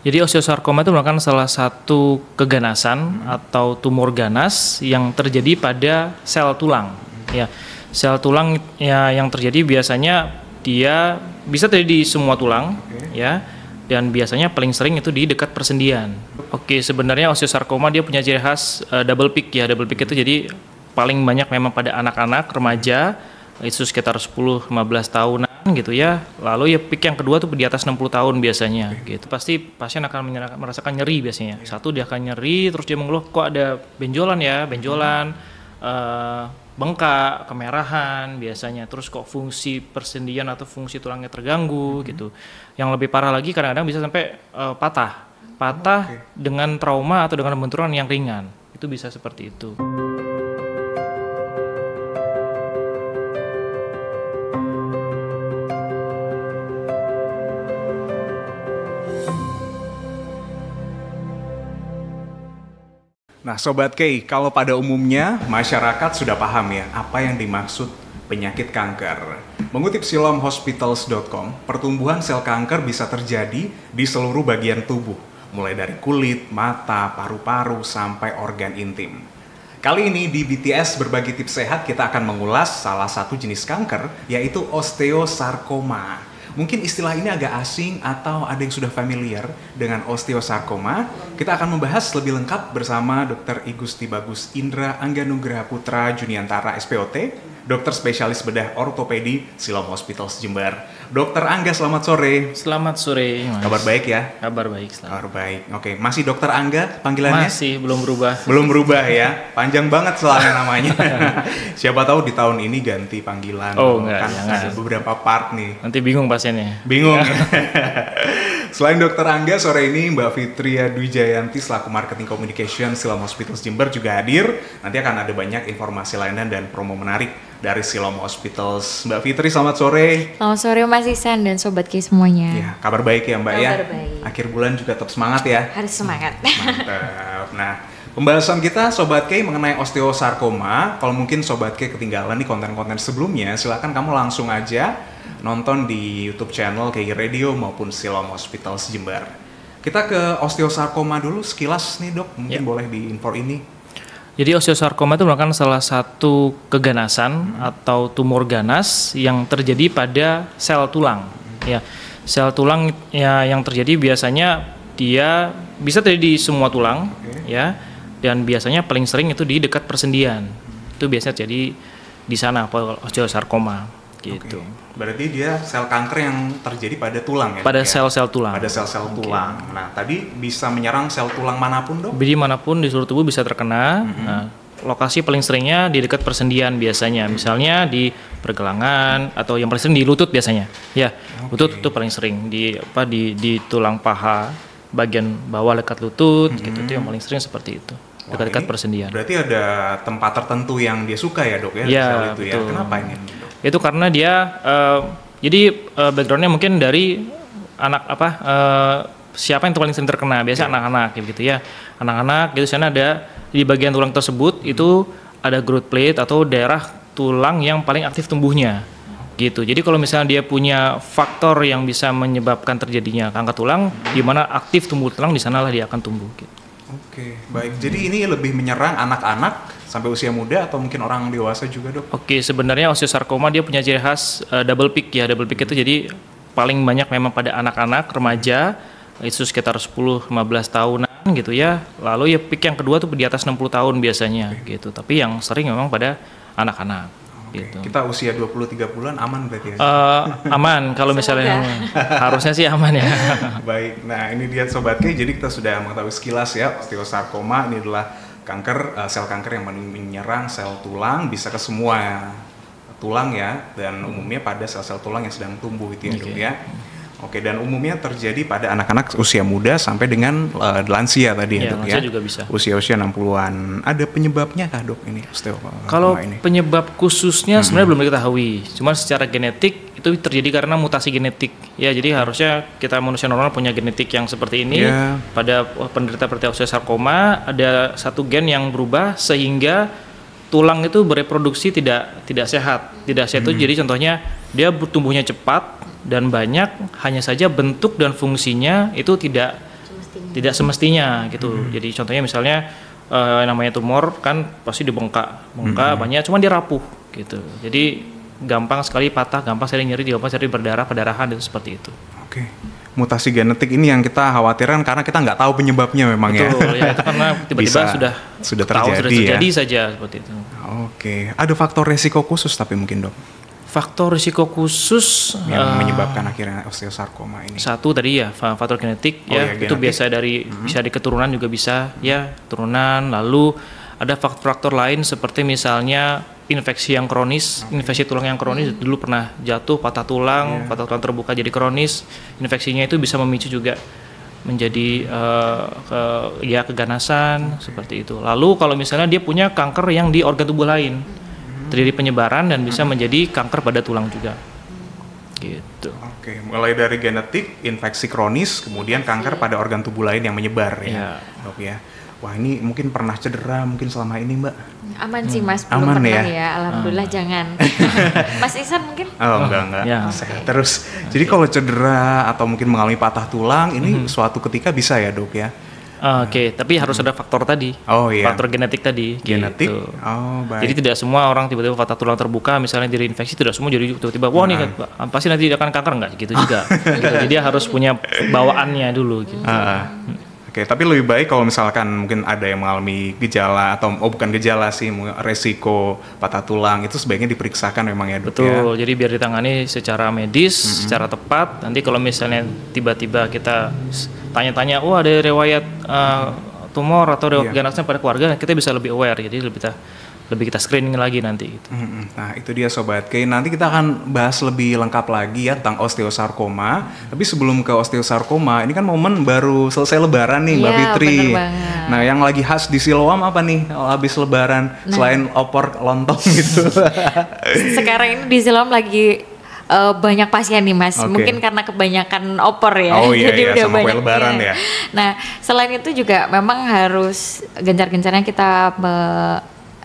Jadi osteosarkoma itu merupakan salah satu keganasan atau tumor ganas yang terjadi pada sel tulang. Ya, sel tulang ya yang terjadi biasanya dia bisa terjadi di semua tulang, ya, dan biasanya paling sering itu di dekat persendian. Oke, sebenarnya osteosarkoma dia punya ciri khas double peak ya. Double peak itu jadi paling banyak memang pada anak-anak, remaja, itu sekitar 10-15 tahunan gitu ya. Lalu ya peak yang kedua tuh di atas 60 tahun biasanya gitu. Pasti pasien akan merasakan nyeri biasanya. Satu dia akan nyeri, terus dia mengeluh kok ada benjolan ya, bengkak, kemerahan biasanya. Terus kok fungsi persendian atau fungsi tulangnya terganggu gitu. Yang lebih parah lagi kadang-kadang bisa sampai patah dengan trauma atau dengan benturan yang ringan. Itu bisa seperti itu. Nah Sobat Kei, kalau pada umumnya masyarakat sudah paham ya apa yang dimaksud penyakit kanker. Mengutip silomhospitals.com, pertumbuhan sel kanker bisa terjadi di seluruh bagian tubuh, mulai dari kulit, mata, paru-paru, sampai organ intim. Kali ini di BTS Berbagi Tips Sehat kita akan mengulas salah satu jenis kanker, yaitu osteosarkoma. Mungkin istilah ini agak asing atau ada yang sudah familiar dengan osteosarkoma. Kita akan membahas lebih lengkap bersama Dr. I Gusti Bagus Indra Angganugraha Putra Juniantara SPOT, dokter spesialis bedah ortopedi Silom Hospitals Jember. Dr. Angga, selamat sore. Selamat sore, Mas. Kabar baik ya? Kabar baik selamat. Kabar baik. Oke, masih Dr. Angga panggilannya? Masih, belum berubah. Belum berubah ya. Panjang banget soalnya namanya. Siapa tahu di tahun ini ganti panggilan. Oh, enggak, kan jangan. ada beberapa part nih. Nanti bingung pasiennya. Bingung. Selain Dr. Angga, sore ini Mbak Fitria Dwi Jayanti selaku Marketing Communication Silom Hospitals Jember juga hadir. Nanti akan ada banyak informasi lainnya dan promo menarik dari Silom Hospitals. Mbak Fitri, selamat sore. Selamat sore Mas Ihsan dan Sobat Kei semuanya. Ya, kabar baik ya Mbak ya? Kabar baik. Akhir bulan juga tetap semangat ya? Harus semangat. Mantap. Nah, pembahasan kita Sobat Kei mengenai osteosarkoma. Kalau mungkin Sobat Kei ketinggalan nih konten-konten sebelumnya, silakan kamu langsung aja nonton di YouTube channel Kei Radio maupun Silom Hospitals Jember. Kita ke osteosarkoma dulu sekilas nih Dok, mungkin boleh di info ini. Jadi osteosarkoma itu merupakan salah satu keganasan atau tumor ganas yang terjadi pada sel tulang. Ya, sel tulang ya yang terjadi biasanya dia bisa terjadi di semua tulang, ya, dan biasanya paling sering itu di dekat persendian. Itu biasanya jadi di sana osteosarkoma. Gitu. Berarti dia sel kanker yang terjadi pada tulang ya? Pada sel-sel tulang. Pada sel-sel tulang. Nah, tadi bisa menyerang sel tulang manapun Dok? Jadi manapun di seluruh tubuh bisa terkena. Nah, lokasi paling seringnya di dekat persendian biasanya. Misalnya di pergelangan atau yang paling sering di lutut biasanya. Ya, lutut itu paling sering di tulang paha bagian bawah dekat lutut gitu. Itu yang paling sering seperti itu. Dekat-dekat persendian. Berarti ada tempat tertentu yang dia suka ya Dok ya? Ya, sel itu betul. Ya. Kenapa ini Dok? Itu karena dia backgroundnya mungkin dari siapa yang paling sering terkena, biasa anak-anak gitu ya. Anak-anak gitu, sana ada di bagian tulang tersebut itu ada growth plate atau daerah tulang yang paling aktif tumbuhnya gitu. Jadi kalau misalnya dia punya faktor yang bisa menyebabkan terjadinya kanker tulang, di mana aktif tumbuh tulang, di sanalah dia akan tumbuh gitu. Oke, baik. Jadi ini lebih menyerang anak-anak sampai usia muda atau mungkin orang dewasa juga Dok? Oke, sebenarnya osteosarkoma dia punya ciri khas double peak ya. Double peak itu jadi paling banyak memang pada anak-anak, remaja, itu sekitar 10-15 tahunan gitu ya. Lalu ya peak yang kedua tuh di atas 60 tahun biasanya gitu. Tapi yang sering memang pada anak-anak. Gitu. Kita usia 23 bulan aman berarti ya? Aman kalau misalnya harusnya sih aman ya. Baik, nah ini dia Sobat Kei, jadi kita sudah mengetahui sekilas ya osteosarkoma ini adalah kanker, sel kanker yang menyerang sel tulang, bisa ke semua tulang ya, dan umumnya pada sel-sel tulang yang sedang tumbuh itu ya Dok ya. Oke, dan umumnya terjadi pada anak-anak usia muda sampai dengan lansia tadi ya Dok ya. Juga bisa. Usia-usia 60-an. Ada penyebabnya kah Dok ini osteosarkoma Kalau ini? penyebab khususnya sebenarnya belum diketahui. Cuma secara genetik itu terjadi karena mutasi genetik. Ya, jadi harusnya kita manusia normal punya genetik yang seperti ini. Pada penderita osteosarkoma ada satu gen yang berubah sehingga tulang itu bereproduksi tidak sehat. Tidak sehat itu jadi contohnya dia bertumbuhnya cepat dan banyak, hanya saja bentuk dan fungsinya itu tidak Tidak semestinya gitu. Jadi contohnya misalnya namanya tumor kan pasti dibengkak banyak, cuman dia rapuh gitu. Jadi gampang sekali patah, gampang sekali nyeri, gampang sekali berdarah, perdarahan itu seperti itu. Oke. Mutasi genetik ini yang kita khawatirkan karena kita nggak tahu penyebabnya memang. Betul, ya itu karena tiba-tiba sudah terjadi saja seperti itu. Oke. Ada faktor resiko khusus tapi mungkin dok? Faktor risiko khusus yang menyebabkan akhirnya osteosarkoma ini. Satu tadi ya faktor genetik itu genetik. biasa dari bisa di keturunan juga bisa ya turunan. Lalu ada faktor-faktor lain seperti misalnya infeksi yang kronis, infeksi tulang yang kronis. Dulu pernah jatuh patah tulang terbuka jadi kronis. Infeksinya itu bisa memicu juga menjadi keganasan seperti itu. Lalu kalau misalnya dia punya kanker yang di organ tubuh lain, terjadi penyebaran dan bisa menjadi kanker pada tulang juga. Gitu. Oke, mulai dari genetik, infeksi kronis, kemudian kanker pada organ tubuh lain yang menyebar ya, dok ya. Wah ini mungkin pernah cedera mungkin selama ini mbak? Aman sih mas, belum aman pernah ya. Alhamdulillah jangan. Mas Ihsan mungkin? Oh enggak. Ya. Sehat terus. Jadi kalau cedera atau mungkin mengalami patah tulang ini suatu ketika bisa ya dok ya? Oke, tapi harus ada faktor tadi. Oh iya. Faktor genetik tadi. Genetik. Gitu. Oh baik. Jadi tidak semua orang tiba-tiba patah tulang terbuka, misalnya diinfeksi, tidak semua jadi tiba-tiba wah nih pasti nanti akan kanker, enggak gitu juga. Gitu. Jadi dia harus punya bawaannya dulu. Gitu. Oke, tapi lebih baik kalau misalkan mungkin ada yang mengalami gejala atau bukan gejala sih, resiko patah tulang itu sebaiknya diperiksakan memang ya dok. Betul, jadi biar ditangani secara medis, secara tepat. Nanti kalau misalnya tiba-tiba kita tanya-tanya, ada riwayat tumor atau riwayat ganasnya pada keluarga, kita bisa lebih aware, jadi lebih kita screening lagi nanti. Gitu. Nah itu dia Sobat Kay, nanti kita akan bahas lebih lengkap lagi ya tentang osteosarkoma. Tapi sebelum ke osteosarkoma, ini kan momen baru selesai lebaran nih Mbak Fitri. Nah yang lagi khas di Siloam apa nih habis lebaran, selain opor lontong gitu? Sekarang ini di Siloam lagi banyak pasien nih mas, mungkin karena kebanyakan opor ya, jadi udah banyak lebaran ya. Nah selain itu juga memang harus gencar-gencarnya kita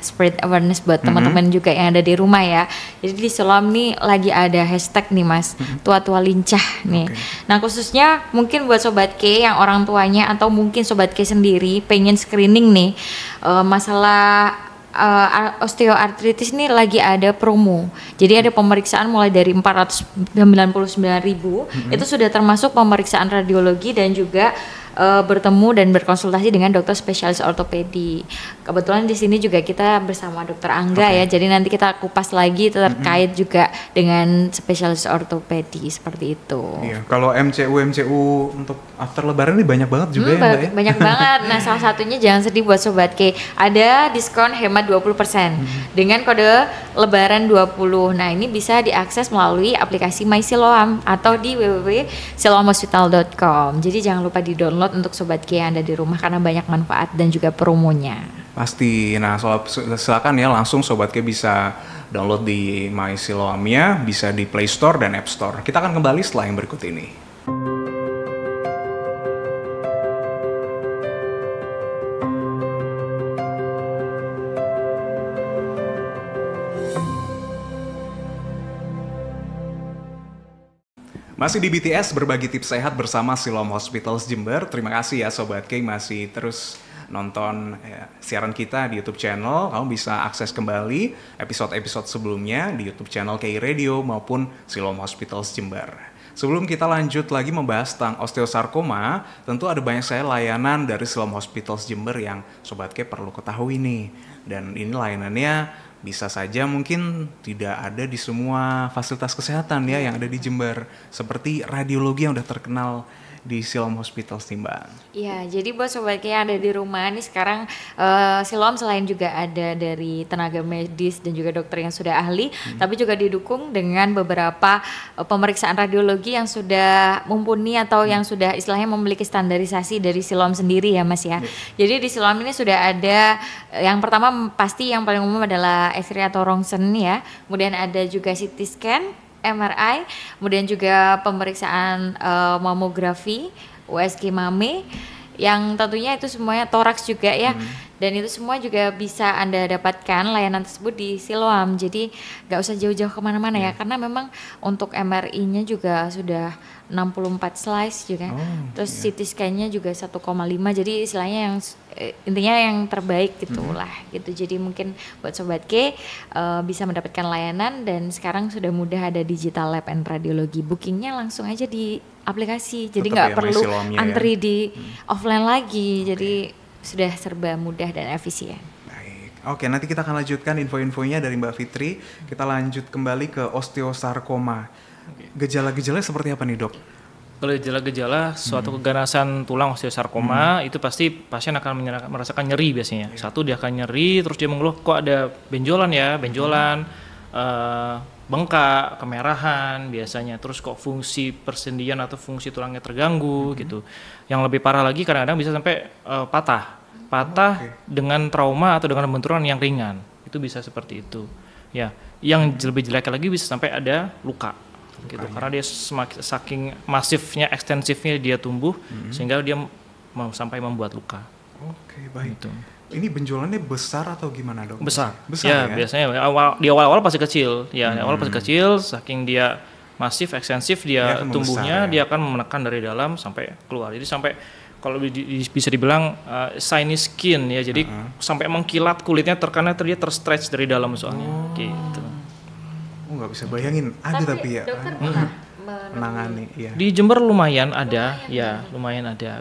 spread awareness buat teman-teman juga yang ada di rumah ya. Jadi di Siloam nih lagi ada hashtag nih mas, tua-tua lincah nih. Nah khususnya mungkin buat Sobat K yang orang tuanya atau mungkin Sobat K sendiri pengen screening nih masalah osteoartritis nih lagi ada promo. Jadi ada pemeriksaan mulai dari 499.000 itu sudah termasuk pemeriksaan radiologi dan juga bertemu dan berkonsultasi dengan dokter spesialis ortopedi. Kebetulan di sini juga kita bersama dokter Angga ya. Jadi nanti kita kupas lagi terkait juga dengan spesialis ortopedi seperti itu. Iya, kalau MCU untuk after lebaran ini banyak banget juga ya Mbak ya? Banyak banget. Nah, salah satunya jangan sedih buat Sobat K. Ada diskon hemat 20% dengan kode lebaran 20. Nah, ini bisa diakses melalui aplikasi My Siloam atau di www.siloamhospital.com. Jadi jangan lupa di-download untuk Sobat K yang ada di rumah karena banyak manfaat dan juga promonya. Pasti. Nah, silakan ya langsung Sobat K bisa download di My Siloamnya, bisa di Play Store dan App Store. Kita akan kembali setelah yang berikut ini. Masih di BTS berbagi tips sehat bersama Siloam Hospitals Jember. Terima kasih ya Sobat K masih terus nonton siaran kita di YouTube channel. Kamu bisa akses kembali episode-episode sebelumnya di YouTube channel K Radio maupun Siloam Hospitals Jember. Sebelum kita lanjut lagi membahas tentang osteosarkoma, tentu ada banyak layanan dari Siloam Hospitals Jember yang Sobat K perlu ketahui nih. Dan ini layanannya bisa saja mungkin tidak ada di semua fasilitas kesehatan ya yang ada di Jember, seperti radiologi yang udah terkenal di Siloam Hospital Timbang. Iya, jadi buat Sobat K yang ada di rumah nih sekarang Siloam selain juga ada dari tenaga medis dan juga dokter yang sudah ahli, tapi juga didukung dengan beberapa pemeriksaan radiologi yang sudah mumpuni atau yang sudah istilahnya memiliki standarisasi dari Siloam sendiri ya Mas ya. Jadi di Siloam ini sudah ada yang pertama pasti yang paling umum adalah X-ray atau rongsen ya, kemudian ada juga CT scan, MRI, kemudian juga pemeriksaan mamografi, USG mame, yang tentunya itu semuanya toraks juga ya. Dan itu semua juga bisa Anda dapatkan layanan tersebut di Siloam. Jadi nggak usah jauh-jauh kemana-mana ya, karena memang untuk MRI-nya juga sudah 64 slice juga. Terus CT scan-nya juga 1,5. Jadi istilahnya yang intinya yang terbaik gitulah gitu. Jadi mungkin buat Sobat K bisa mendapatkan layanan, dan sekarang sudah mudah ada digital lab and radiologi. Bookingnya langsung aja di aplikasi. Jadi nggak perlu antri di offline lagi. Jadi sudah serba mudah dan efisien. Oke, nanti kita akan lanjutkan info-infonya dari Mbak Fitri. Kita lanjut kembali ke osteosarkoma. Gejala-gejalanya seperti apa nih, Dok? Kalau gejala-gejala suatu keganasan tulang osteosarkoma itu pasti pasien akan merasakan nyeri biasanya. Satu, dia akan nyeri, terus dia mengeluh kok ada benjolan, bengkak, kemerahan biasanya. Terus kok fungsi persendian atau fungsi tulangnya terganggu gitu. Yang lebih parah lagi kadang-kadang bisa sampai patah dengan trauma atau dengan benturan yang ringan. Itu bisa seperti itu. Ya, yang lebih jelek lagi bisa sampai ada luka. Gitu, karena dia saking masifnya, ekstensifnya dia tumbuh sehingga dia sampai membuat luka. Oke, baik. Gitu. Ini benjolannya besar atau gimana, Dok? Besar ya? Biasanya di awal-awal pasti kecil. Ya, awal pasti kecil, saking dia masif, ekstensif dia tumbuhnya, dia akan menekan dari dalam sampai keluar. Jadi sampai kalau bisa dibilang shiny skin ya, jadi sampai mengkilat kulitnya karena dia terstretch dari dalam soalnya. Gitu. Nggak bisa bayangin, ada tapi ya dokter pernah menangani ya. Di Jember lumayan ada.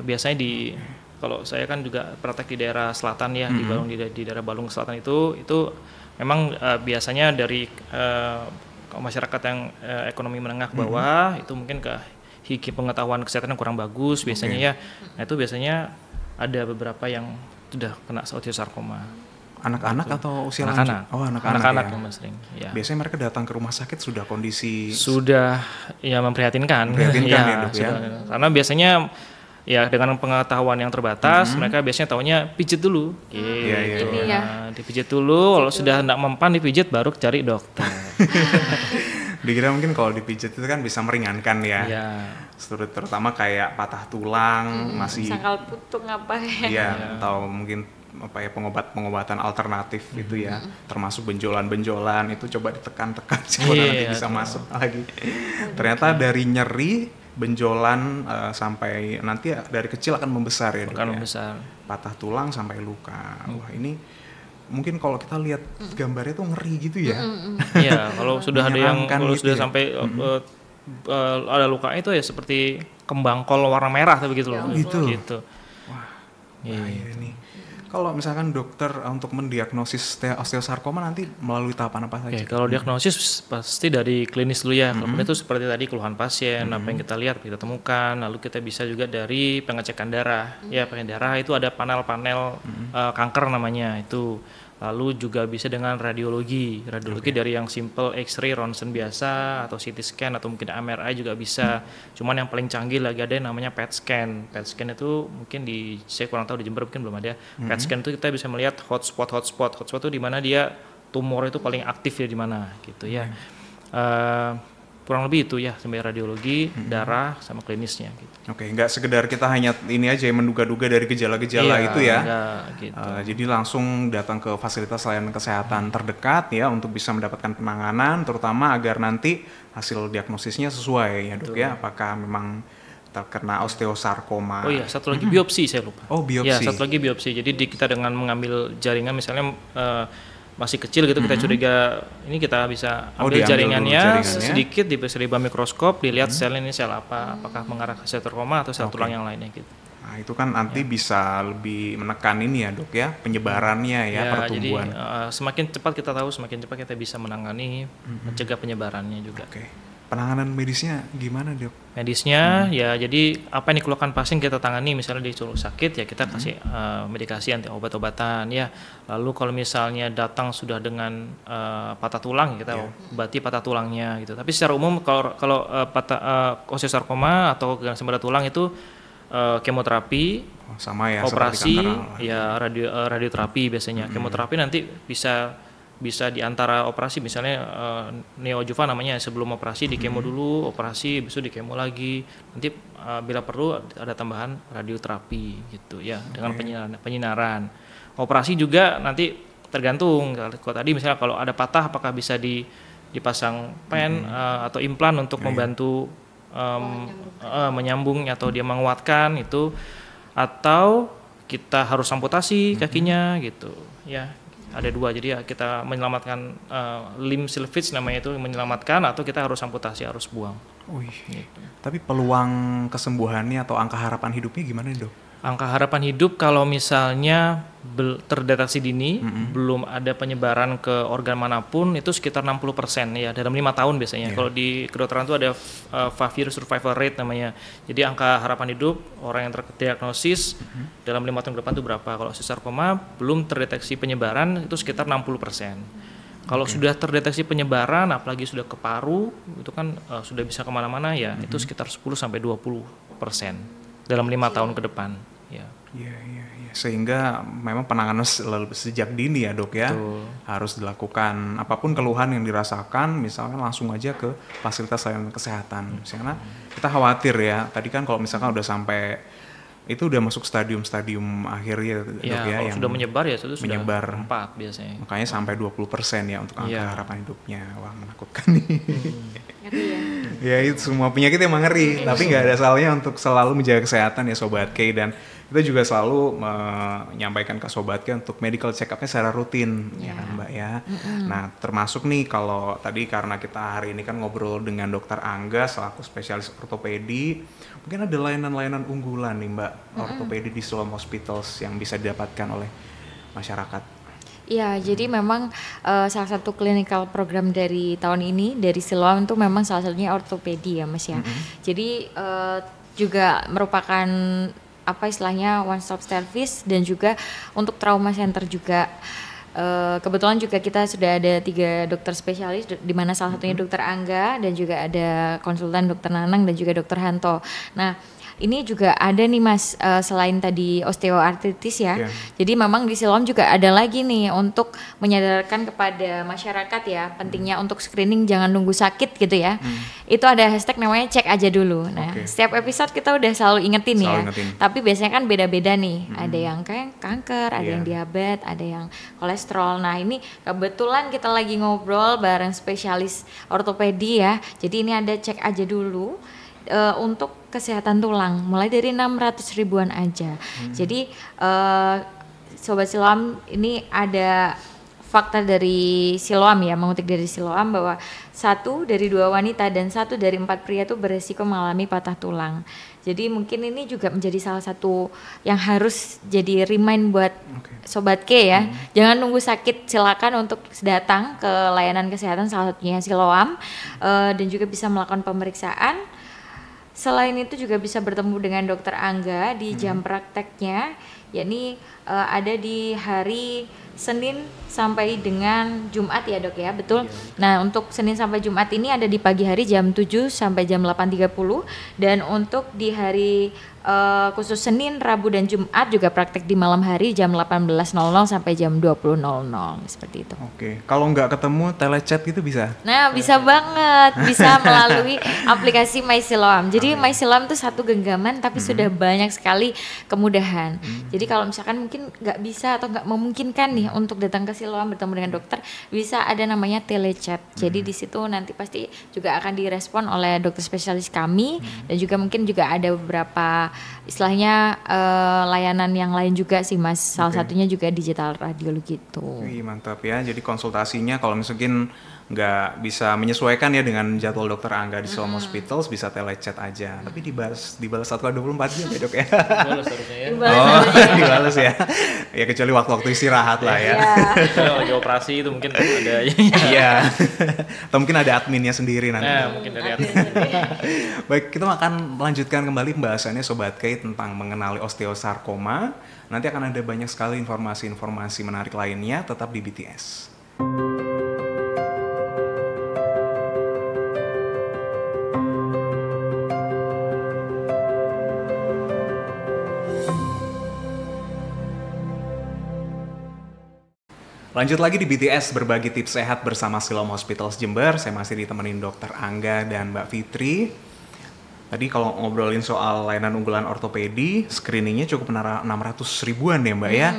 Biasanya kalau saya kan juga praktek di daerah selatan ya, di daerah Balung Selatan itu memang biasanya dari masyarakat yang ekonomi menengah ke bawah itu mungkin pengetahuan kesehatan yang kurang bagus biasanya ya. Nah, itu biasanya ada beberapa yang sudah kena osteosarkoma. Anak-anak atau usia anak-anak? Oh, anak-anak ya. Yang sering. Ya. Biasanya mereka datang ke rumah sakit sudah kondisi memprihatinkan. Ya, Dok, ya. Karena biasanya ya dengan pengetahuan yang terbatas mereka biasanya taunya pijit dulu. Gitu. Nah, dipijit dulu, kalau sudah tidak mempan dipijit baru cari dokter. Dikira mungkin kalau dipijit itu kan bisa meringankan ya. Iya. Terutama kayak patah tulang, masih sangkal putung apa ya. Iya, atau mungkin pengobatan alternatif gitu ya, termasuk benjolan-benjolan itu coba ditekan-tekan supaya nanti bisa masuk lagi. Ternyata dari nyeri, benjolan sampai nanti dari kecil akan membesar ya, Dok, membesar. Patah tulang sampai luka. Wah, ini mungkin kalau kita lihat gambarnya tuh ngeri gitu ya. Iya, kalau sudah ada yang gitu sudah sampai ada luka itu ya seperti kembang kol warna merah tapi begitu loh. Gitu. Wah. Ini. Kalau misalkan dokter untuk mendiagnosis osteosarkoma nanti melalui tahapan apa saja? Kalau diagnosis pasti dari klinis dulu ya. Kemudian itu seperti tadi keluhan pasien, apa yang kita lihat, kita temukan. Lalu kita bisa juga dari pengecekan darah. Ya, pengecekan darah itu ada panel-panel kanker namanya itu. Lalu juga bisa dengan radiologi dari yang simple X-ray, ronsen biasa, atau CT scan, atau mungkin MRI juga bisa. Cuman yang paling canggih lagi ada yang namanya PET scan. PET scan itu mungkin saya kurang tahu di Jember mungkin belum ada. PET scan itu kita bisa melihat hotspot itu di mana dia tumor itu paling aktif ya di mana gitu ya. Kurang lebih itu ya, sampai radiologi, darah sama klinisnya gitu. Oke, nggak sekedar kita hanya ini aja menduga-duga dari gejala-gejala itu ya. Gitu. Jadi langsung datang ke fasilitas layanan kesehatan terdekat ya untuk bisa mendapatkan penanganan, terutama agar nanti hasil diagnosisnya sesuai ya, Dok. Ya. Apakah memang terkena osteosarkoma. Oh iya, satu lagi biopsi saya lupa. Oh, biopsi. Ya, satu lagi biopsi. Jadi kita dengan mengambil jaringan misalnya masih kecil gitu, kita curiga ini, kita bisa ambil jaringannya sedikit, bisa di bawah mikroskop, dilihat sel ini sel apa, apakah mengarah ke osteosarkoma atau sel tulang yang lainnya gitu. Nah, itu kan nanti bisa lebih menekan ini ya, Dok ya, penyebarannya ya, pertumbuhan. Jadi semakin cepat kita tahu, semakin cepat kita bisa menangani, mencegah penyebarannya juga. Penanganan medisnya gimana, Dok? Medisnya ya, jadi apa yang dikeluhkan pasien kita tangani. Misalnya dia sakit ya kita kasih medikasi, anti obat-obatan ya. Lalu kalau misalnya datang sudah dengan patah tulang, kita obati patah tulangnya gitu. Tapi secara umum kalau osteosarkoma atau gangguan pada tulang itu kemoterapi, sama ya, operasi ya, radioterapi biasanya. Kemoterapi nanti bisa bisa di antara operasi, misalnya neoadjuvan namanya, sebelum operasi di kemo dulu, operasi besok di kemo lagi, nanti bila perlu ada tambahan radioterapi gitu ya, dengan penyinaran. Operasi juga nanti tergantung, kalau tadi misalnya kalau ada patah apakah bisa dipasang pen atau implan untuk membantu menyambung atau dia menguatkan itu, atau kita harus amputasi kakinya gitu ya. Ada dua, jadi ya kita menyelamatkan limb salvage namanya itu, menyelamatkan, atau kita harus amputasi, harus buang. Gitu. Tapi peluang kesembuhannya atau angka harapan hidupnya gimana nih, Dok? Angka harapan hidup kalau misalnya terdeteksi dini, belum ada penyebaran ke organ manapun, itu sekitar 60% ya, dalam 5 tahun biasanya. Kalau di kedokteran itu ada 5-year survival rate namanya. Jadi angka harapan hidup orang yang terdiagnosis dalam 5 tahun ke depan itu berapa. Kalau sarkoma belum terdeteksi penyebaran itu sekitar 60%. Kalau sudah terdeteksi penyebaran, apalagi sudah ke paru, itu kan sudah bisa kemana-mana ya, itu sekitar 10-20% dalam 5 tahun ke depan. Ya. Iya. Sehingga memang penanganan sejak dini ya, Dok ya. Betul. Harus dilakukan, apapun keluhan yang dirasakan, misalkan langsung aja ke fasilitas layanan kesehatan. Misalnya kita khawatir ya, tadi kan kalau misalkan udah sampai itu udah masuk stadium akhir ya, Dok ya, Kalau yang sudah menyebar ya itu sudah menyebar 4 biasanya. Makanya sampai 20% ya untuk angka harapan hidupnya. Wah, menakutkan nih. Ngeri ya. Ya itu semua penyakit emang ngeri, tapi nggak ada salahnya untuk selalu menjaga kesehatan ya Sobat K, dan kita juga selalu menyampaikan ke Sobat K untuk medical check up-nya secara rutin, ya kan Mbak ya. Nah termasuk nih kalau tadi karena kita hari ini kan ngobrol dengan Dokter Angga selaku spesialis ortopedi, mungkin ada layanan-layanan unggulan nih Mbak ortopedi di Siloam Hospitals yang bisa didapatkan oleh masyarakat. Iya, jadi memang salah satu clinical program dari tahun ini dari Siloam itu memang salah satunya ortopedi ya Mas ya. Jadi juga merupakan apa istilahnya one stop service, dan juga untuk trauma center juga. Kebetulan juga kita sudah ada 3 dokter spesialis, di mana salah satunya Dokter Angga, dan juga ada konsultan Dokter Nanang dan juga Dokter Hanto. Nah ini juga ada nih Mas, selain tadi osteoartritis ya. Jadi memang di Siloam juga ada lagi nih untuk menyadarkan kepada masyarakat ya, pentingnya untuk screening, jangan nunggu sakit gitu ya. Itu ada hashtag namanya cek aja dulu. Nah setiap episode kita udah selalu ingetin ya. Tapi biasanya kan beda-beda nih. Ada yang kayak kanker, ada yang diabetes, ada yang kolesterol. Nah ini kebetulan kita lagi ngobrol bareng spesialis ortopedi ya. Jadi ini ada cek aja dulu. Untuk kesehatan tulang mulai dari 600 ribuan aja. Jadi Sobat Siloam, ini ada fakta dari Siloam ya, mengutip dari Siloam bahwa 1 dari 2 wanita dan 1 dari 4 pria itu beresiko mengalami patah tulang. Jadi mungkin ini juga menjadi salah satu yang harus jadi remind buat Sobat K ya. Jangan nunggu sakit, silakan untuk datang ke layanan kesehatan salah satunya Siloam, dan juga bisa melakukan pemeriksaan. Selain itu juga bisa bertemu dengan Dokter Angga di jam prakteknya, yakni ada di hari Senin sampai dengan Jumat ya Dok ya, betul? Nah untuk Senin sampai Jumat ini ada di pagi hari jam 7 sampai jam 8.30, dan untuk di hari khusus Senin, Rabu, dan Jumat juga praktek di malam hari jam 18.00 sampai jam 20.00 seperti itu. Oke, kalau nggak ketemu telechat gitu bisa? Nah bisa banget, bisa melalui aplikasi My Siloam. Jadi My Siloam itu satu genggaman tapi sudah banyak sekali kemudahan. Jadi kalau misalkan mungkin nggak bisa atau nggak memungkinkan nih untuk datang ke Siloam bertemu dengan dokter, bisa ada namanya telechat. Jadi di situ nanti pasti juga akan direspon oleh dokter spesialis kami, dan juga mungkin juga ada beberapa istilahnya layanan yang lain juga sih Mas. Salah satunya juga digital radiologi gitu. Wih, mantap ya. Jadi konsultasinya kalau misalkan nggak bisa menyesuaikan ya dengan jadwal Dokter Angga di Siloam Hospitals, bisa telechat aja. Tapi dibalas 1x24 jam ya Dok ya. Dibalas harusnya ya. Dibalas ya. Ya kecuali waktu-waktu istirahat lah ya. Kalau lagi operasi itu mungkin ada. Iya. Atau mungkin ada adminnya sendiri nanti. Mungkin dari admin. Baik, kita akan melanjutkan kembali pembahasannya Sobat K tentang mengenali osteosarkoma. Nanti akan ada banyak sekali informasi-informasi menarik lainnya, tetap di BTS. Lanjut lagi di BTS berbagi tips sehat bersama Siloam Hospitals Jember. Saya masih ditemenin Dokter Angga dan Mbak Fitri. Tadi kalau ngobrolin soal layanan unggulan ortopedi, screeningnya cukup 600 ribuan ya Mbak ya.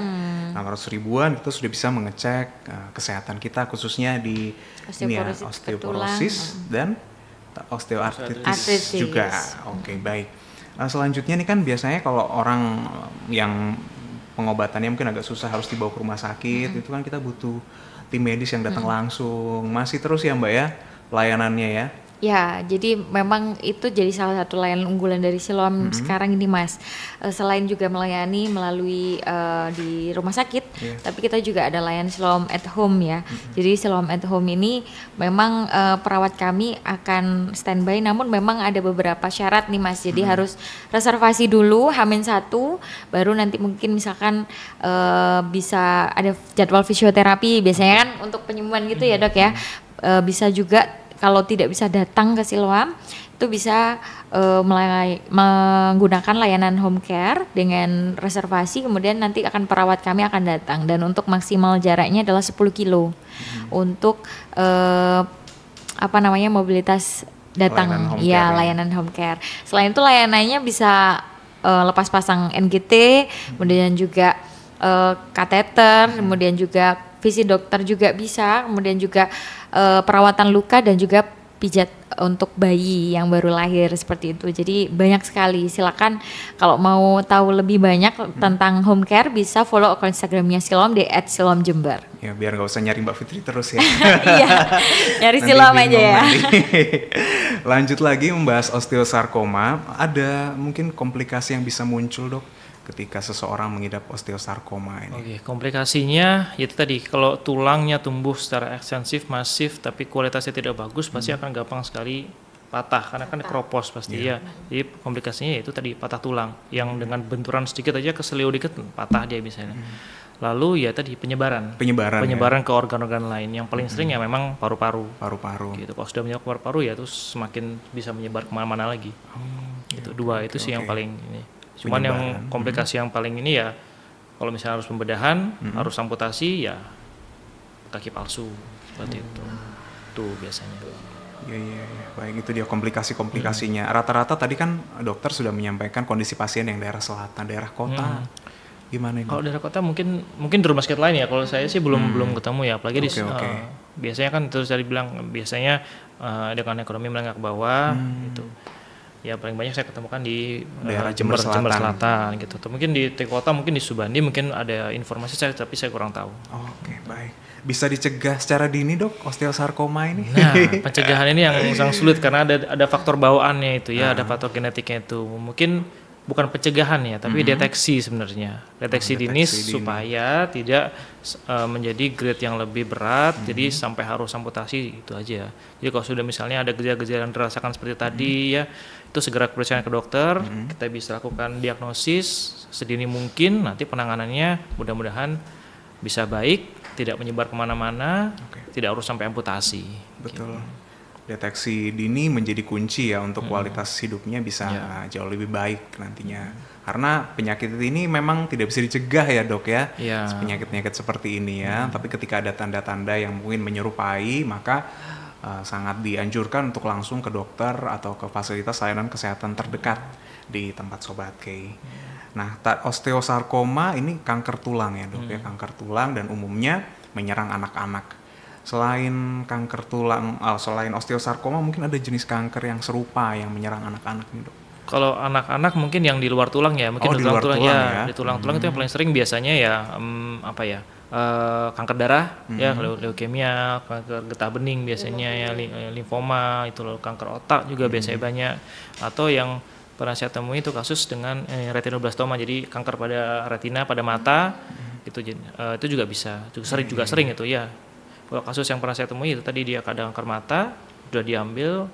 600 ribuan itu sudah bisa mengecek kesehatan kita khususnya di osteoporosis dan osteoartritis juga. Oke, baik. Selanjutnya nih kan biasanya kalau orang yang pengobatannya mungkin agak susah harus dibawa ke rumah sakit, itu kan kita butuh tim medis yang datang langsung. Masih terus ya Mbak ya layanannya ya? Ya, jadi memang itu jadi salah satu layanan unggulan dari Siloam sekarang ini Mas. Selain juga melayani melalui di rumah sakit, tapi kita juga ada layanan Siloam at Home ya. Jadi Siloam at Home ini memang perawat kami akan standby, namun memang ada beberapa syarat nih Mas. Jadi harus reservasi dulu H-1, baru nanti mungkin misalkan bisa ada jadwal fisioterapi. Biasanya kan untuk penyembuhan gitu ya Dok ya. Bisa juga kalau tidak bisa datang ke Siloam, itu bisa menggunakan layanan home care dengan reservasi, kemudian nanti akan perawat kami akan datang, dan untuk maksimal jaraknya adalah 10 kilo untuk mobilitas datang, layanan home care. Selain itu layanannya bisa lepas pasang NGT, kemudian juga kateter, kemudian juga visi dokter juga bisa, kemudian juga perawatan luka dan juga pijat untuk bayi yang baru lahir seperti itu. Jadi banyak sekali. Silakan kalau mau tahu lebih banyak tentang home care bisa follow akun Instagramnya Siloam di @siloamjember. Ya biar nggak usah nyari Mbak Fitri terus ya. Iya, nyari Siloam aja ya. Lanjut lagi membahas osteosarkoma. Ada mungkin komplikasi yang bisa muncul Dok ketika seseorang mengidap osteosarkoma ini? Oke, komplikasinya itu tadi, kalau tulangnya tumbuh secara ekstensif, masif, tapi kualitasnya tidak bagus, pasti akan gampang sekali patah, karena kan keropos pasti ya. Jadi komplikasinya itu tadi patah tulang, yang dengan benturan sedikit aja keselio dikit patah dia misalnya. Lalu ya tadi penyebaran ke organ-organ lain. Yang paling sering ya memang paru-paru. Gitu. Kalau sudah menyebar paru-paru ya terus semakin bisa menyebar kemana-mana lagi. Itu dua itu sih yang paling ini. Cuman yang komplikasi yang paling ini ya kalau misalnya harus pembedahan, harus amputasi ya kaki palsu seperti itu. Tuh biasanya. Iya. Baik, itu dia komplikasinya. Rata-rata tadi kan dokter sudah menyampaikan kondisi pasien yang daerah selatan, daerah kota. Gimana ini? Kalau daerah kota mungkin di rumah sakit lain ya. Kalau saya sih belum ketemu ya. Apalagi biasanya kan terus tadi bilang biasanya dengan ekonomi menengah ke bawah gitu. Ya paling banyak saya ketemukan di daerah Jember Selatan gitu. Atau mungkin di kota, mungkin di Subandi, mungkin ada informasi tapi saya kurang tahu. Oke, baik. Bisa dicegah secara dini Dok osteosarkoma ini? Nah, pencegahan ini yang sangat sulit karena ada faktor bawaannya itu ya, ada faktor genetiknya itu. Mungkin bukan pencegahan ya, tapi deteksi sebenarnya. Deteksi dini supaya tidak menjadi grade yang lebih berat, jadi sampai harus amputasi itu aja. Jadi kalau sudah misalnya ada gejala-gejala yang dirasakan seperti tadi ya, itu segera periksa ke dokter, kita bisa lakukan diagnosis sedini mungkin, nanti penanganannya mudah-mudahan bisa baik, tidak menyebar kemana-mana, tidak harus sampai amputasi. Betul. Gitu. Deteksi dini menjadi kunci ya untuk kualitas hidupnya bisa jauh lebih baik nantinya. Karena penyakit ini memang tidak bisa dicegah ya Dok ya. Penyakit-penyakit seperti ini ya. Tapi ketika ada tanda-tanda yang mungkin menyerupai, maka sangat dianjurkan untuk langsung ke dokter atau ke fasilitas layanan kesehatan terdekat di tempat Sobat Kay. Nah, osteosarkoma ini kanker tulang ya Dok ya, kanker tulang dan umumnya menyerang anak-anak. Selain kanker tulang, selain osteosarkoma mungkin ada jenis kanker yang serupa yang menyerang anak-anak nih Dok. Kalau anak-anak mungkin yang di luar tulang ya, mungkin di luar tulang ya. Di tulang-tulang itu yang paling sering biasanya ya kanker darah ya, leukemia, kanker getah bening biasanya ya, limfoma, itu lalu kanker otak juga biasanya banyak, atau yang pernah saya temui itu kasus dengan retinoblastoma, jadi kanker pada retina, pada mata, itu juga bisa, juga sering itu ya. Kalau kasus yang pernah saya temui itu tadi dia ada kanker mata, sudah diambil,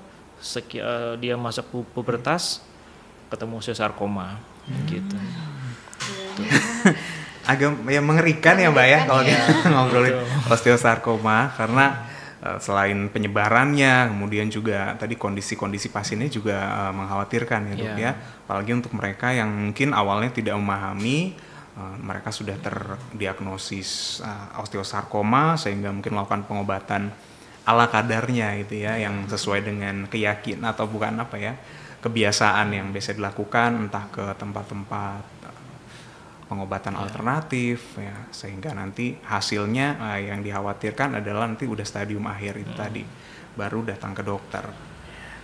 dia masuk pubertas, ketemu osteosarkoma, gitu. Agak ya mengerikan ya Mbak ya kalau kita ngobrolin osteosarkoma, karena selain penyebarannya, kemudian juga tadi kondisi-kondisi pasiennya juga mengkhawatirkan ya Dok ya. Apalagi untuk mereka yang mungkin awalnya tidak memahami mereka sudah terdiagnosis osteosarkoma sehingga mungkin melakukan pengobatan ala kadarnya gitu ya, yang sesuai dengan keyakinan atau bukan apa ya, kebiasaan yang biasa dilakukan, entah ke tempat-tempat pengobatan alternatif ya, sehingga nanti hasilnya yang dikhawatirkan adalah nanti udah stadium akhir itu tadi baru datang ke dokter.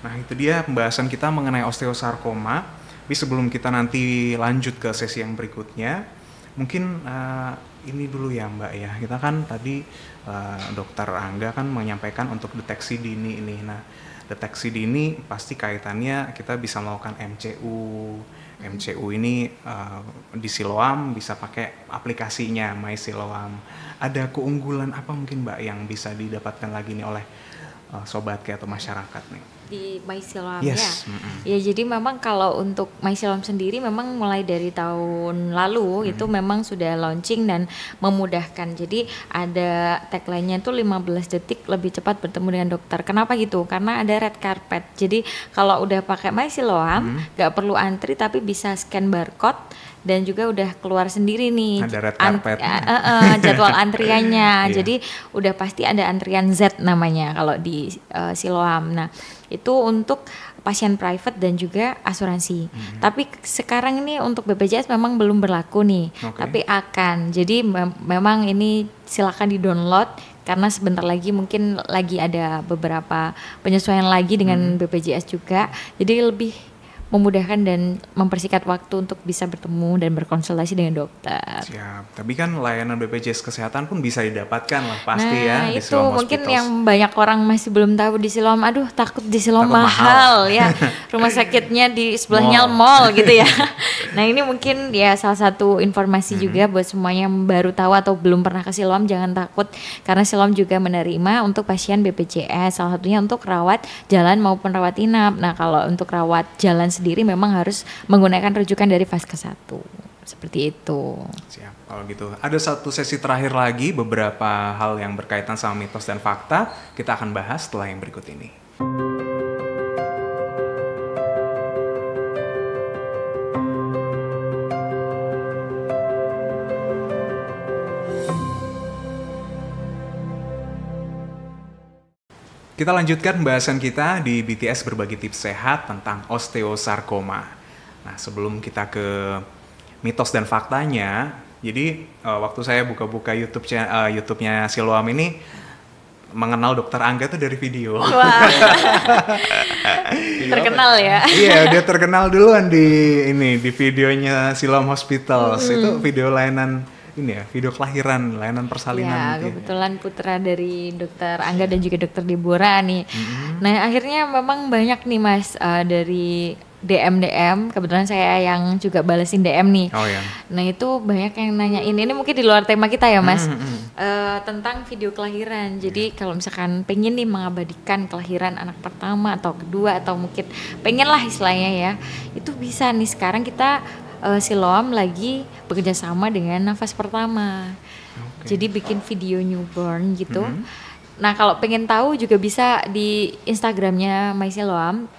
Nah itu dia pembahasan kita mengenai osteosarkoma. Tapi sebelum kita nanti lanjut ke sesi yang berikutnya, mungkin ini dulu ya Mbak ya, kita kan tadi Dokter Angga kan menyampaikan untuk deteksi dini ini. Nah deteksi dini pasti kaitannya kita bisa melakukan MCU. MCU ini di Siloam bisa pakai aplikasinya My Siloam. Ada keunggulan apa mungkin Mbak yang bisa didapatkan lagi nih oleh sobat kayak atau masyarakat nih di My Siloam? Yes. Ya jadi memang kalau untuk My Siloam sendiri memang mulai dari tahun lalu itu memang sudah launching dan memudahkan. Jadi ada tagline-nya itu 15 detik lebih cepat bertemu dengan dokter. Kenapa gitu? Karena ada red carpet. Jadi kalau udah pakai My Siloam nggak perlu antri tapi bisa scan barcode dan juga udah keluar sendiri nih ada red carpet jadwal antriannya. Iya. Jadi udah pasti ada antrian Z namanya kalau di Siloam. Nah itu untuk pasien private dan juga asuransi. Tapi sekarang ini untuk BPJS memang belum berlaku nih, tapi akan. Jadi memang ini silakan di-download karena sebentar lagi mungkin lagi ada beberapa penyesuaian lagi dengan BPJS juga. Jadi lebih memudahkan dan mempersingkat waktu untuk bisa bertemu dan berkonsultasi dengan dokter. Siap. Tapi kan layanan BPJS Kesehatan pun bisa didapatkan lah pasti nah, ya di itu Siloam mungkin Hospitals. yang banyak orang masih belum tahu di Siloam. Aduh takut di Siloam Takut mahal ya. Rumah sakitnya di sebelahnya mall gitu ya. Nah ini mungkin ya salah satu informasi juga buat semuanya yang baru tahu atau belum pernah ke Siloam, jangan takut karena Siloam juga menerima untuk pasien BPJS, salah satunya untuk rawat jalan maupun rawat inap. Nah kalau untuk rawat jalan sendiri memang harus menggunakan rujukan dari Vaskes 1. Seperti itu. Siap. Kalau gitu, ada satu sesi terakhir lagi, beberapa hal yang berkaitan sama mitos dan fakta kita akan bahas setelah yang berikut ini. Kita lanjutkan pembahasan kita di BTS Berbagi Tips Sehat tentang osteosarkoma. Nah, sebelum kita ke mitos dan faktanya, jadi waktu saya buka-buka YouTube-nya Siloam ini mengenal Dokter Angga tuh dari video. Wah. Terkenal ya. Iya, dia terkenal duluan di videonya Siloam Hospitals. Itu video layanan ini ya, video kelahiran, layanan persalinan. Ya, kebetulan putra dari Dokter Angga dan juga Dokter Deborah nih. Nah, akhirnya memang banyak nih Mas dari DM, kebetulan saya yang juga balesin DM nih. Oh ya. Nah itu banyak yang nanyain, ini mungkin di luar tema kita ya Mas, tentang video kelahiran. Jadi kalau misalkan pengen nih mengabadikan kelahiran anak pertama atau kedua atau mungkin pengen lah istilahnya ya, itu bisa nih sekarang kita Siloam lagi bekerja sama dengan Nafas Pertama. Jadi bikin video newborn gitu. Nah kalau pengen tahu juga bisa di Instagramnya My Siloam,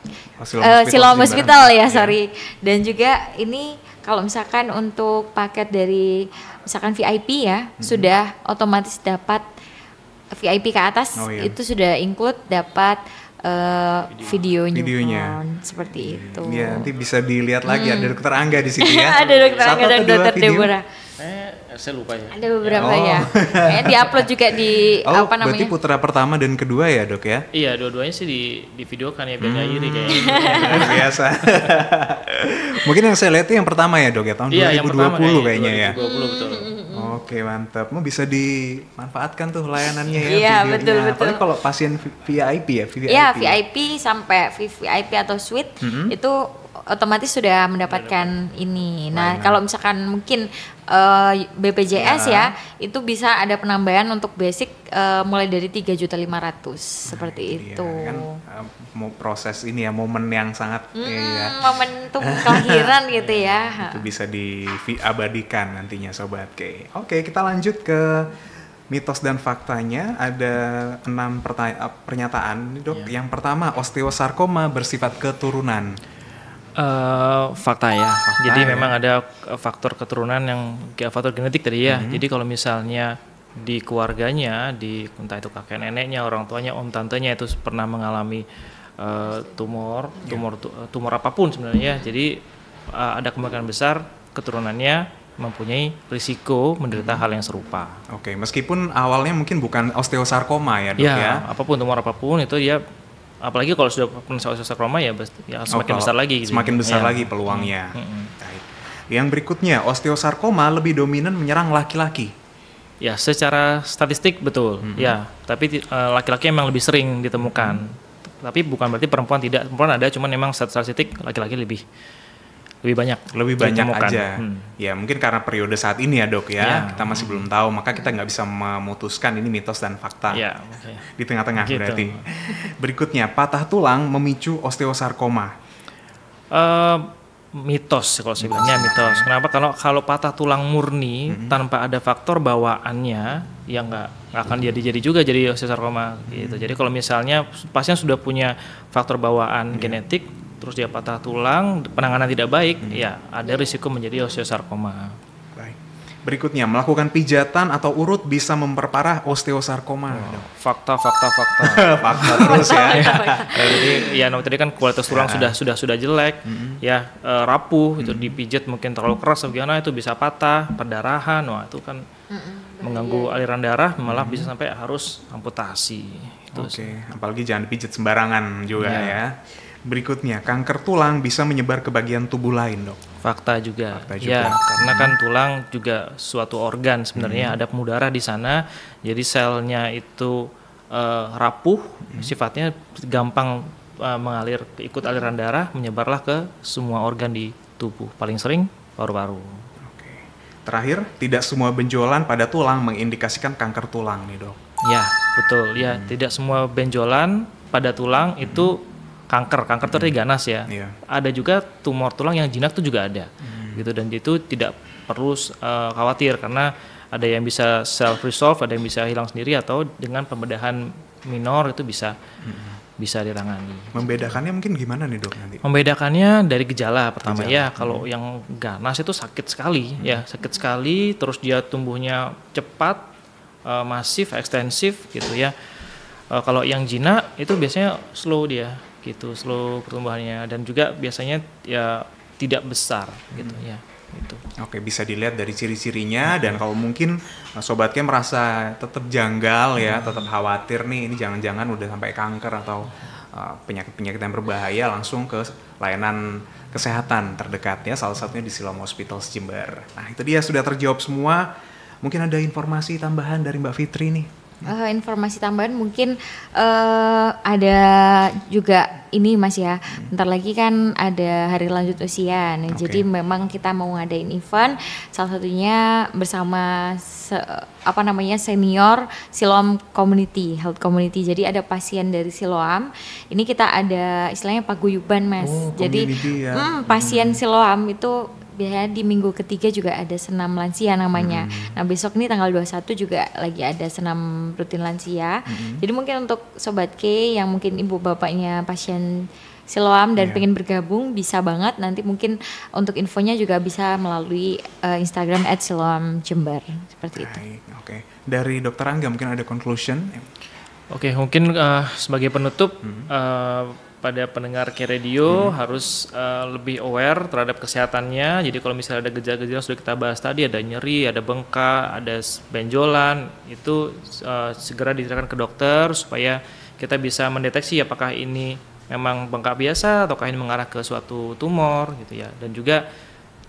Siloam Hospital ya, sorry. Dan juga ini kalau misalkan untuk paket dari misalkan VIP ya, sudah otomatis dapat VIP ke atas, itu sudah include dapat videonya seperti itu. Iya, nanti bisa dilihat lagi ada Dokter Angga di sini ya. Ada Dokter Angga dan Dokter Deborah. Saya lupa ya. Ada beberapa ya. Di-upload juga di apa namanya? Berarti putra pertama dan kedua ya, Dok ya? Iya, dua-duanya sih di videokan ya, biar nggak iri kayaknya. Biasa. Mungkin yang saya lihat itu yang pertama ya, Dok ya, tahun 2020 kayaknya ya. 2020 betul. Oke, mantap. Mau bisa dimanfaatkan tuh layanannya ya. Iya, betul. Apalagi kalau pasien VIP ya, VIP. Iya, VIP sampai VIP atau suite itu otomatis sudah mendapatkan ini. Nah, kalau misalkan mungkin BPJS ya, itu bisa ada penambahan untuk basic mulai dari 3.500.000 seperti itu. Kan mau proses ini ya, momen yang sangat momentum kelahiran gitu ya. Itu bisa diabadikan nantinya Sobat K. Oke, kita lanjut ke mitos dan faktanya. Ada 6 pernyataan, Dok. Yang pertama, osteosarkoma bersifat keturunan. Fakta ya. Fakta Jadi ya. memang ada faktor keturunan yang faktor genetik tadi ya. Jadi kalau misalnya di keluarganya, entah itu kakek neneknya, orang tuanya, om tantenya itu pernah mengalami tumor apapun sebenarnya. Jadi ada kemungkinan besar keturunannya mempunyai risiko menderita hal yang serupa. Oke, meskipun awalnya mungkin bukan osteosarkoma ya, Dok ya. Apapun tumor apapun itu ya, apalagi kalau sudah pernah osteosarkoma ya, semakin besar lagi. Gitu. Semakin besar lagi peluangnya. Baik. Yang berikutnya, osteosarkoma lebih dominan menyerang laki-laki. Ya, secara statistik betul. Ya, tapi laki-laki memang lebih sering ditemukan. Tapi bukan berarti perempuan tidak. Perempuan ada, cuman memang secara statistik laki-laki lebih banyak ditemukan. Aja. Ya, mungkin karena periode saat ini ya, Dok ya. Kita masih belum tahu, maka kita nggak bisa memutuskan ini mitos dan fakta. Ya, di tengah-tengah gitu. Berarti. Berikutnya, patah tulang memicu osteosarkoma. Mitos kalau saya bilangnya mitos. Kenapa? Kalau patah tulang murni tanpa ada faktor bawaannya, ya nggak akan jadi juga jadi osteosarkoma gitu. Jadi kalau misalnya pasien sudah punya faktor bawaan genetik, terus dia patah tulang, penanganan tidak baik, ya ada risiko menjadi osteosarkoma. Baik. Berikutnya, melakukan pijatan atau urut bisa memperparah osteosarkoma. Fakta. Fakta terus ya. Jadi ya tadi kan kualitas tulang sudah jelek, ya rapuh, itu dipijat mungkin terlalu keras, bagaimana itu bisa patah, perdarahan, wah itu kan mengganggu aliran darah, malah bisa sampai harus amputasi. Oke, apalagi jangan dipijat sembarangan juga ya. Berikutnya, kanker tulang bisa menyebar ke bagian tubuh lain, Dok. Fakta juga. Ya, karena kan tulang juga suatu organ sebenarnya, ada pembuluh darah di sana, jadi selnya itu rapuh, sifatnya gampang mengalir, ikut aliran darah, menyebarlah ke semua organ di tubuh. Paling sering paru-paru. Oke. Terakhir, tidak semua benjolan pada tulang mengindikasikan kanker tulang nih, Dok. Ya, betul. Ya, tidak semua benjolan pada tulang itu kanker itu ganas ya. Ada juga tumor tulang yang jinak itu juga ada, gitu, dan itu tidak perlu khawatir karena ada yang bisa self resolve, ada yang bisa hilang sendiri, atau dengan pembedahan minor itu bisa ditangani. Membedakannya mungkin gimana nih, Dok, nanti? Membedakannya dari gejala pertama ya. Kalau yang ganas itu sakit sekali, terus dia tumbuhnya cepat, masif, ekstensif gitu ya. Kalau yang jinak itu biasanya slow dia. Gitu, slow pertumbuhannya, dan juga biasanya ya tidak besar gitu ya. Gitu. Oke, bisa dilihat dari ciri-cirinya, dan kalau mungkin sobatnya merasa tetap janggal ya, tetap khawatir nih, ini jangan-jangan udah sampai kanker atau penyakit-penyakit yang berbahaya, langsung ke layanan kesehatan terdekat ya, salah satunya di Siloam Hospitals Jember. Nah, itu dia sudah terjawab semua. Mungkin ada informasi tambahan dari Mbak Fitri nih. Informasi tambahan mungkin ada juga ini Mas ya, bentar lagi kan ada hari lanjut usia nih. Jadi memang kita mau ngadain event, salah satunya bersama senior Siloam Community, Health Community. Jadi ada pasien dari Siloam, ini kita ada istilahnya paguyuban Mas. Jadi pasien Siloam itu biasanya di minggu ketiga juga ada senam lansia namanya. Nah besok nih tanggal 21 juga lagi ada senam rutin lansia. Jadi mungkin untuk Sobat K yang mungkin ibu bapaknya pasien Siloam dan pengen bergabung, bisa banget. Nanti mungkin untuk infonya juga bisa melalui Instagram @siloamjember seperti itu. Oke. Dari Dokter Angga mungkin ada conclusion? Oke, mungkin sebagai penutup, pada pendengar K Radio harus lebih aware terhadap kesehatannya. Jadi kalau misalnya ada gejala-gejala sudah kita bahas tadi, ada nyeri, ada bengkak, ada benjolan, itu segera diserahkan ke dokter supaya kita bisa mendeteksi apakah ini memang bengkak biasa ataukah ini mengarah ke suatu tumor gitu ya. Dan juga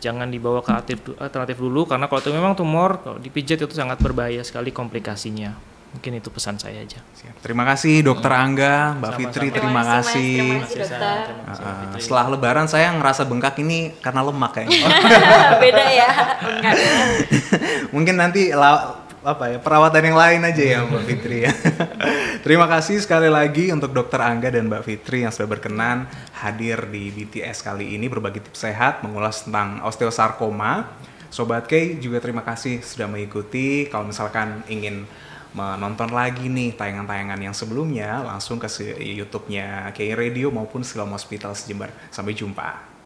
jangan dibawa ke alternatif dulu, karena kalau itu memang tumor, kalau dipijat itu sangat berbahaya sekali komplikasinya. Mungkin itu pesan saya aja. Siap. Terima kasih Dokter Angga, Mbak Fitri, terima kasih. Terima kasih dokter. Setelah Lebaran saya ngerasa bengkak ini karena lemak kayaknya. Beda ya bengkak. Mungkin nanti perawatan yang lain aja ya Mbak Fitri ya. Terima kasih sekali lagi untuk Dokter Angga dan Mbak Fitri yang sudah berkenan hadir di BTS kali ini, berbagi tips sehat, mengulas tentang osteosarkoma. Sobat K juga terima kasih sudah mengikuti. Kalau misalkan ingin menonton lagi nih tayangan-tayangan yang sebelumnya, langsung ke YouTube-nya KI Radio maupun Siloam Hospitals Jember. Sampai jumpa.